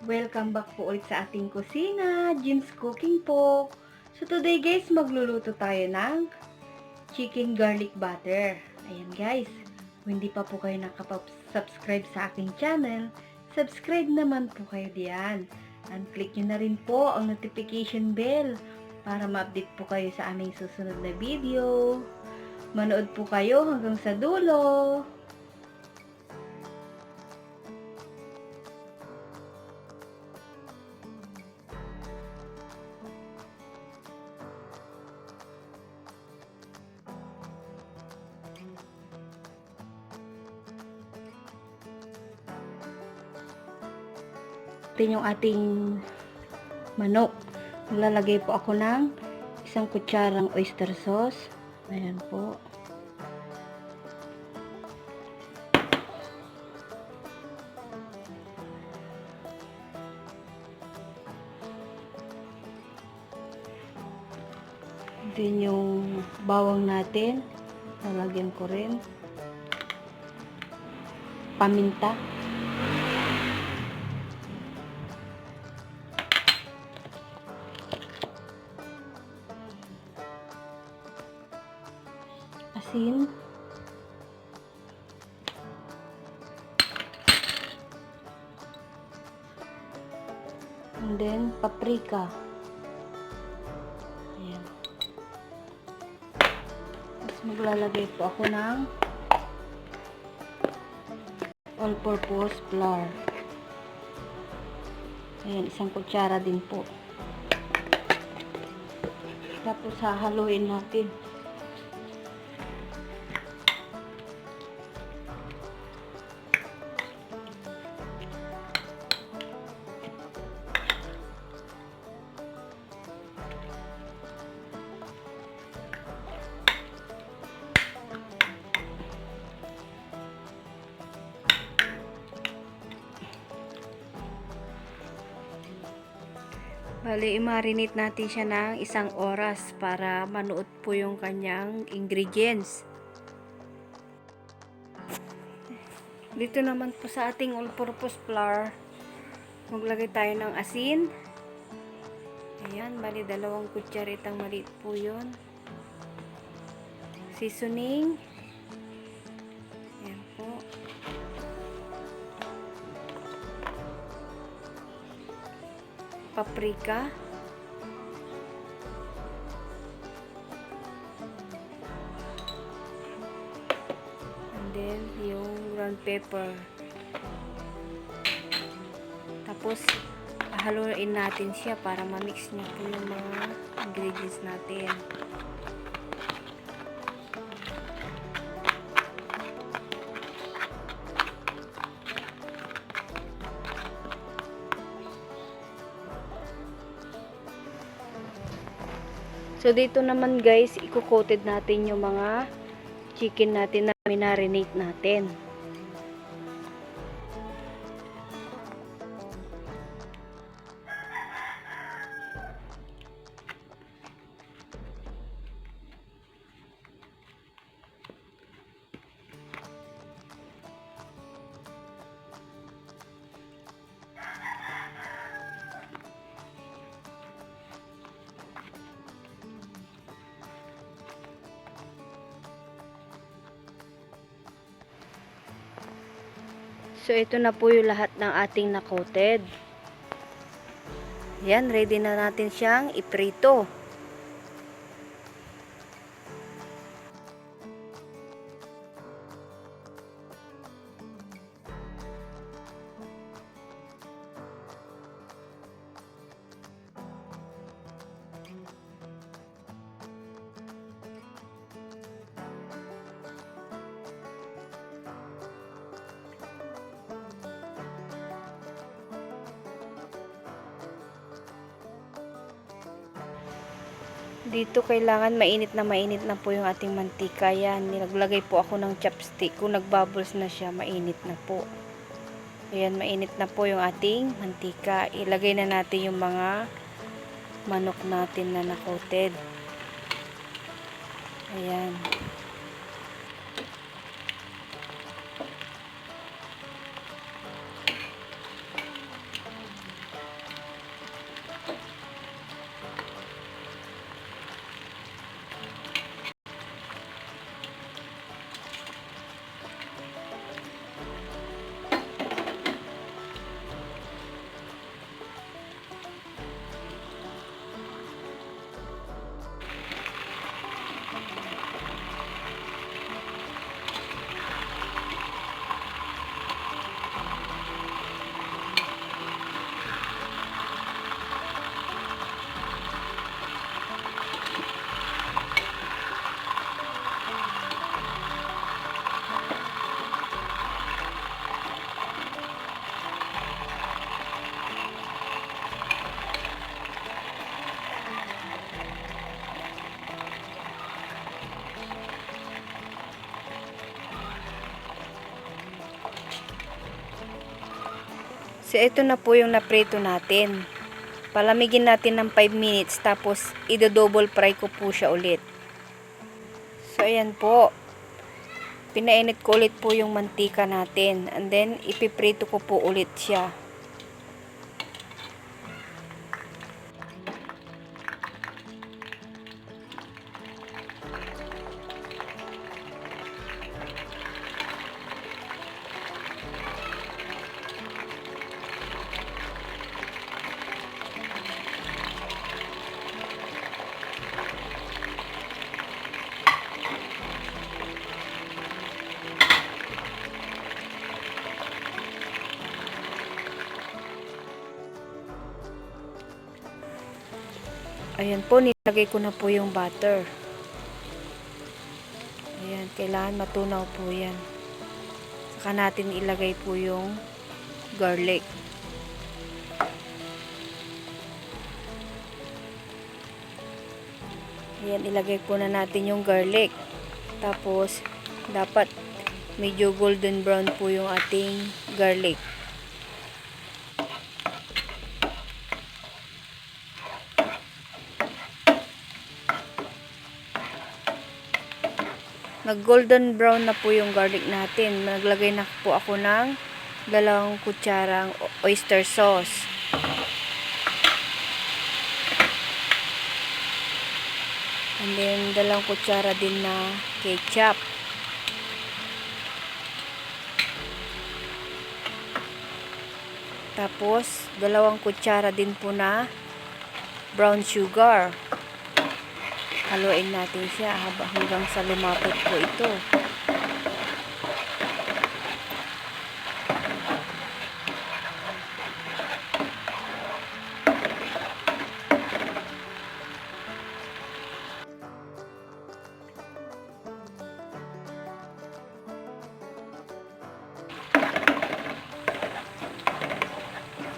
Welcome back po ulit sa ating kusina, Jim's Cooking po. So today guys, magluluto tayo ng chicken garlic butter. Ayan guys, kung hindi pa po kayo nakapag-subscribe sa aking channel, subscribe naman po kayo diyan. And click nyo na rin po ang notification bell para ma-update po kayo sa aming susunod na video. Manood po kayo hanggang sa dulo. Yung ating manok. Lalagay po ako ng isang kutsarang oyster sauce. Ayan po. Then yung bawang natin, lalagyan ko rin. Paminta. Asin, and then paprika. Ayan. Tapos maglalagay po ako ng all-purpose flour. Ayan, isang kutsara din po. Tapos hahaluin natin. Bali, i-marinate natin siya ng 1 oras para manuot po yung kanyang ingredients. Dito naman po sa ating all-purpose flour, maglagay tayo ng asin. Ayan, bali 2 kutsaritang maliit po yun. Seasoning. Ayan po. Paprika. And then, yung ground pepper. Tapos, haluin natin siya para ma-mix niya po yung mga ingredients natin. So, dito naman guys, i-coated natin yung mga chicken natin na marinate natin. So, ito na po yung lahat ng ating na-coated. Yan, ready na natin siyang iprito. Dito kailangan mainit na po yung ating mantika. Yan, nilaglagay po ako ng chopstick. Kung nagbubbles na siya, mainit na po. Ayan, mainit na po yung ating mantika. Ilagay na natin yung mga manok natin na na-coated. Ayan. So, ito na po yung naprito natin. Palamigin natin ng 5 minutes, tapos i-double fry ko po siya ulit. So, ayan po. Pinainit ko ulit po yung mantika natin. And then, ipiprito ko po ulit siya. Ayan po, nilagay ko na po yung butter. Ayan, kailangan matunaw po yan. Saka natin ilagay po yung garlic. Ayan, ilagay po na natin yung garlic. Tapos, dapat medyo golden brown po yung ating garlic. Nag golden brown na po yung garlic natin. Naglagay na po ako ng 2 kutsarang oyster sauce. And then 2 kutsara din na ketchup. Tapos 2 kutsara din po na brown sugar. Haluin natin siya hanggang sa lumapot po ito.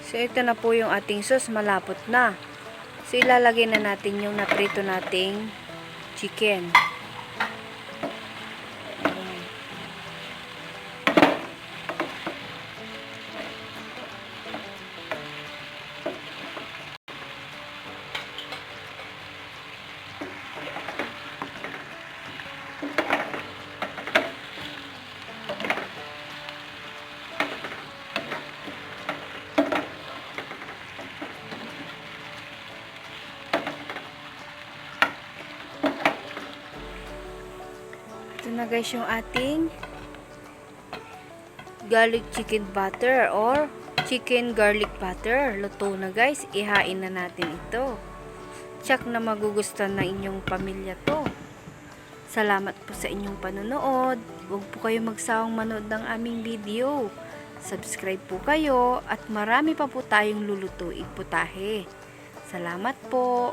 So, ito na po yung ating sauce. Malapot na. So, ilalagay na natin yung naprito nating chicken. Ito na guys yung ating garlic chicken butter or chicken garlic butter. Luto na guys. Ihain na natin ito. Tsak na magugustuhan ng inyong pamilya to. Salamat po sa inyong panonood. Huwag po kayo magsawang manood ng aming video. Subscribe po kayo at marami pa po tayong lulutuin putahe. Salamat po.